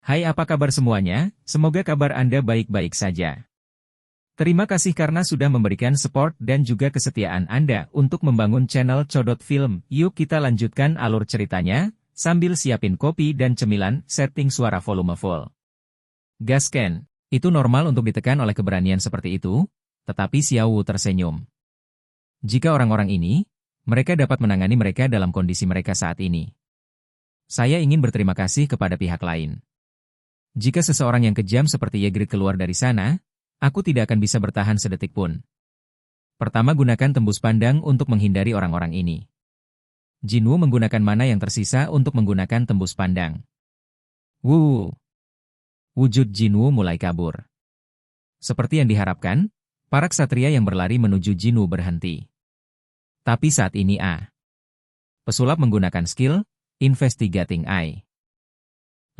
Hai, apa kabar semuanya? Semoga kabar Anda baik-baik saja. Terima kasih karena sudah memberikan support dan juga kesetiaan Anda untuk membangun channel Codot Film. Yuk kita lanjutkan alur ceritanya, sambil siapin kopi dan cemilan, setting suara volume full. Gasken, itu normal untuk ditekan oleh keberanian seperti itu, tetapi Xiao Wu tersenyum. Jika orang-orang ini, mereka dapat menangani mereka dalam kondisi mereka saat ini. Saya ingin berterima kasih kepada pihak lain. Jika seseorang yang kejam seperti Ygritte keluar dari sana, aku tidak akan bisa bertahan sedetik pun. Pertama, gunakan tembus pandang untuk menghindari orang-orang ini. Jinwu menggunakan mana yang tersisa untuk menggunakan tembus pandang. Wuh! Wujud Jinwu mulai kabur. Seperti yang diharapkan, para ksatria yang berlari menuju Jinwu berhenti. Tapi saat ini pesulap menggunakan skill Investigating Eye.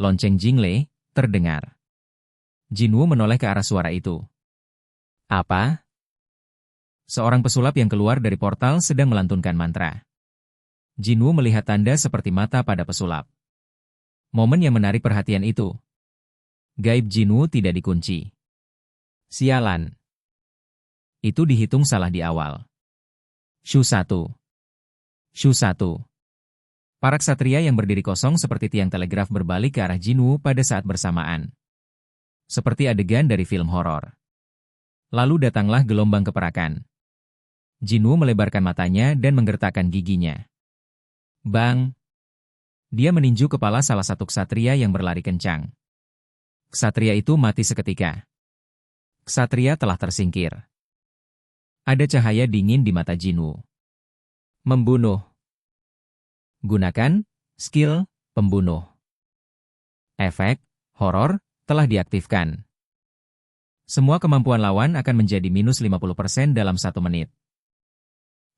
Lonceng Jingle terdengar. Jinwu menoleh ke arah suara itu. Apa? Seorang pesulap yang keluar dari portal sedang melantunkan mantra. Jinwu melihat tanda seperti mata pada pesulap. Momen yang menarik perhatian itu. Gaib Jinwu tidak dikunci. Sialan. Itu dihitung salah di awal. Shu 1. Shu 1. Para ksatria yang berdiri kosong seperti tiang telegraf berbalik ke arah Jinwu pada saat bersamaan. Seperti adegan dari film horor. Lalu datanglah gelombang keperakan. Jinwu melebarkan matanya dan menggertakkan giginya. Bang! Dia meninju kepala salah satu ksatria yang berlari kencang. Ksatria itu mati seketika. Ksatria telah tersingkir. Ada cahaya dingin di mata Jinwu. Membunuh. Gunakan skill pembunuh. Efek horor telah diaktifkan. Semua kemampuan lawan akan menjadi minus 50% dalam 1 menit.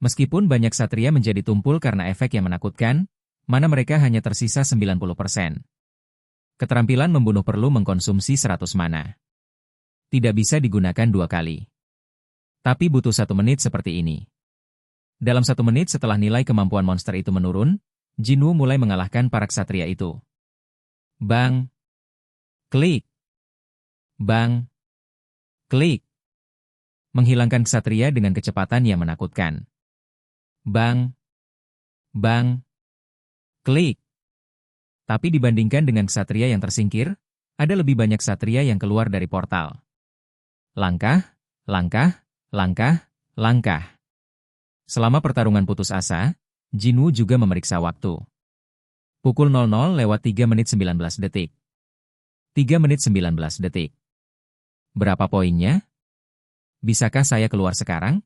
Meskipun banyak ksatria menjadi tumpul karena efek yang menakutkan, mana mereka hanya tersisa 90%. Keterampilan membunuh perlu mengkonsumsi 100 mana. Tidak bisa digunakan 2 kali. Tapi butuh 1 menit seperti ini. Dalam 1 menit setelah nilai kemampuan monster itu menurun, Jinwu mulai mengalahkan para ksatria itu. Bang! Klik! Bang! Klik! Menghilangkan ksatria dengan kecepatan yang menakutkan. Bang! Bang! Klik! Tapi dibandingkan dengan ksatria yang tersingkir, ada lebih banyak ksatria yang keluar dari portal. Langkah, langkah, langkah, langkah. Selama pertarungan putus asa, Jinwu juga memeriksa waktu. Pukul 00:03 menit 19 detik. 3 menit 19 detik. Berapa poinnya? Bisakah saya keluar sekarang?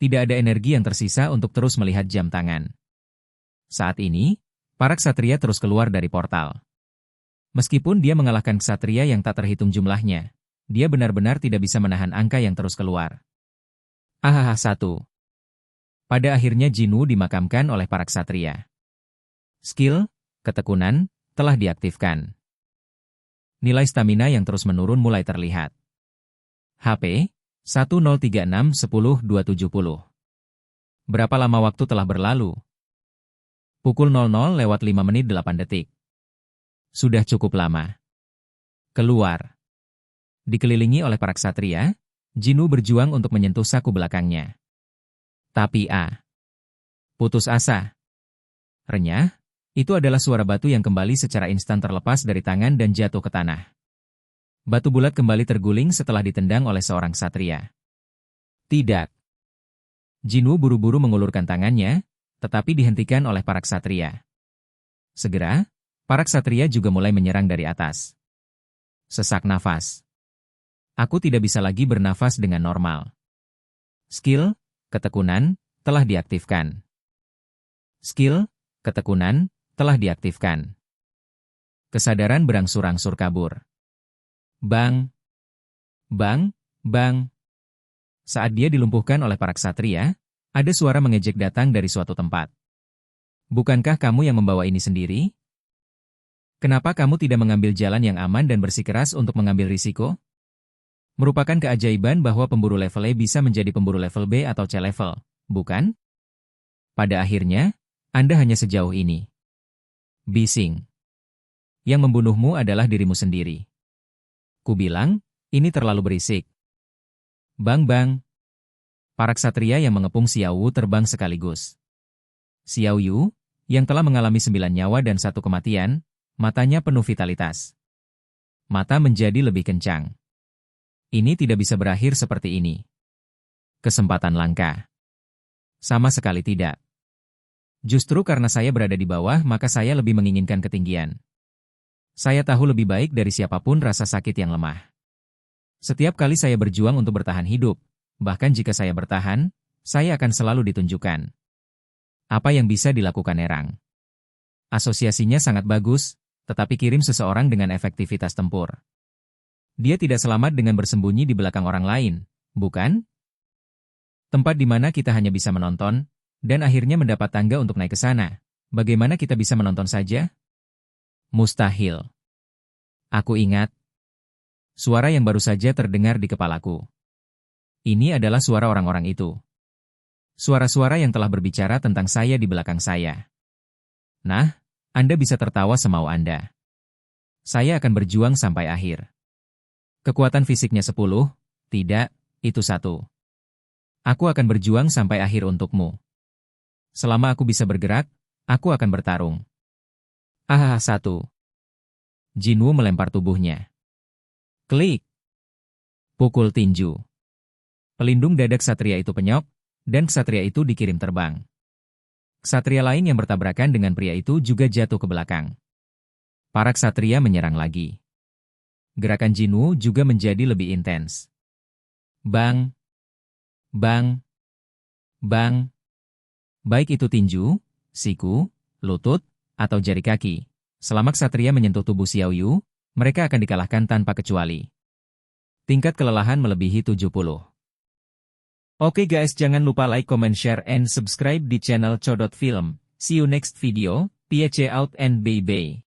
Tidak ada energi yang tersisa untuk terus melihat jam tangan. Saat ini, para ksatria terus keluar dari portal. Meskipun dia mengalahkan ksatria yang tak terhitung jumlahnya, dia benar-benar tidak bisa menahan angka yang terus keluar. Ahaha 1. Pada akhirnya Jinwu dimakamkan oleh para ksatria. Skill, ketekunan, telah diaktifkan. Nilai stamina yang terus menurun mulai terlihat. HP, 1036-10-270. Berapa lama waktu telah berlalu? Pukul 00:05 menit 8 detik. Sudah cukup lama. Keluar. Dikelilingi oleh para ksatria, Jinwu berjuang untuk menyentuh saku belakangnya. Tapi putus asa. Renyah, itu adalah suara batu yang kembali secara instan terlepas dari tangan dan jatuh ke tanah. Batu bulat kembali terguling setelah ditendang oleh seorang ksatria. Tidak. Jinwu buru-buru mengulurkan tangannya, tetapi dihentikan oleh para ksatria. Segera, para ksatria juga mulai menyerang dari atas. Sesak nafas. Aku tidak bisa lagi bernafas dengan normal. Skill ketekunan telah diaktifkan. Skill ketekunan telah diaktifkan. Kesadaran berangsur-angsur kabur. Bang! Bang! Bang! Saat dia dilumpuhkan oleh para ksatria, ada suara mengejek datang dari suatu tempat. Bukankah kamu yang membawa ini sendiri? Kenapa kamu tidak mengambil jalan yang aman dan bersikeras untuk mengambil risiko? Merupakan keajaiban bahwa pemburu level A bisa menjadi pemburu level B atau C level, bukan? Pada akhirnya, Anda hanya sejauh ini. Bising. Yang membunuhmu adalah dirimu sendiri. Kubilang, ini terlalu berisik. Bang bang. Para ksatria yang mengepung Xiao Wu terbang sekaligus. Xiao Yu, yang telah mengalami 9 nyawa dan 1 kematian, matanya penuh vitalitas. Mata menjadi lebih kencang. Ini tidak bisa berakhir seperti ini. Kesempatan langka. Sama sekali tidak. Justru karena saya berada di bawah maka saya lebih menginginkan ketinggian. Saya tahu lebih baik dari siapapun rasa sakit yang lemah. Setiap kali saya berjuang untuk bertahan hidup, bahkan jika saya bertahan, saya akan selalu ditunjukkan. Apa yang bisa dilakukan Erang? Asosiasinya sangat bagus, tetapi kirim seseorang dengan efektivitas tempur. Dia tidak selamat dengan bersembunyi di belakang orang lain, bukan? Tempat di mana kita hanya bisa menonton, dan akhirnya mendapat tangga untuk naik ke sana. Bagaimana kita bisa menonton saja? Mustahil. Aku ingat. Suara yang baru saja terdengar di kepalaku. Ini adalah suara orang-orang itu. Suara-suara yang telah berbicara tentang saya di belakang saya. Nah, Anda bisa tertawa semau Anda. Saya akan berjuang sampai akhir. Kekuatan fisiknya 10, tidak, itu 1. Aku akan berjuang sampai akhir untukmu. Selama aku bisa bergerak, aku akan bertarung. 1. Jinwu melempar tubuhnya. Klik. Pukul tinju. Pelindung dada ksatria itu penyok, dan ksatria itu dikirim terbang. Ksatria lain yang bertabrakan dengan pria itu juga jatuh ke belakang. Para ksatria menyerang lagi. Gerakan Jinwu juga menjadi lebih intens. Bang. Bang. Bang. Baik itu tinju, siku, lutut, atau jari kaki. Selama ksatria menyentuh tubuh Xiao Yu, mereka akan dikalahkan tanpa kecuali. Tingkat kelelahan melebihi 70. Oke guys, jangan lupa like, comment, share, and subscribe di channel Codot Film. See you next video, PHC out and bye-bye.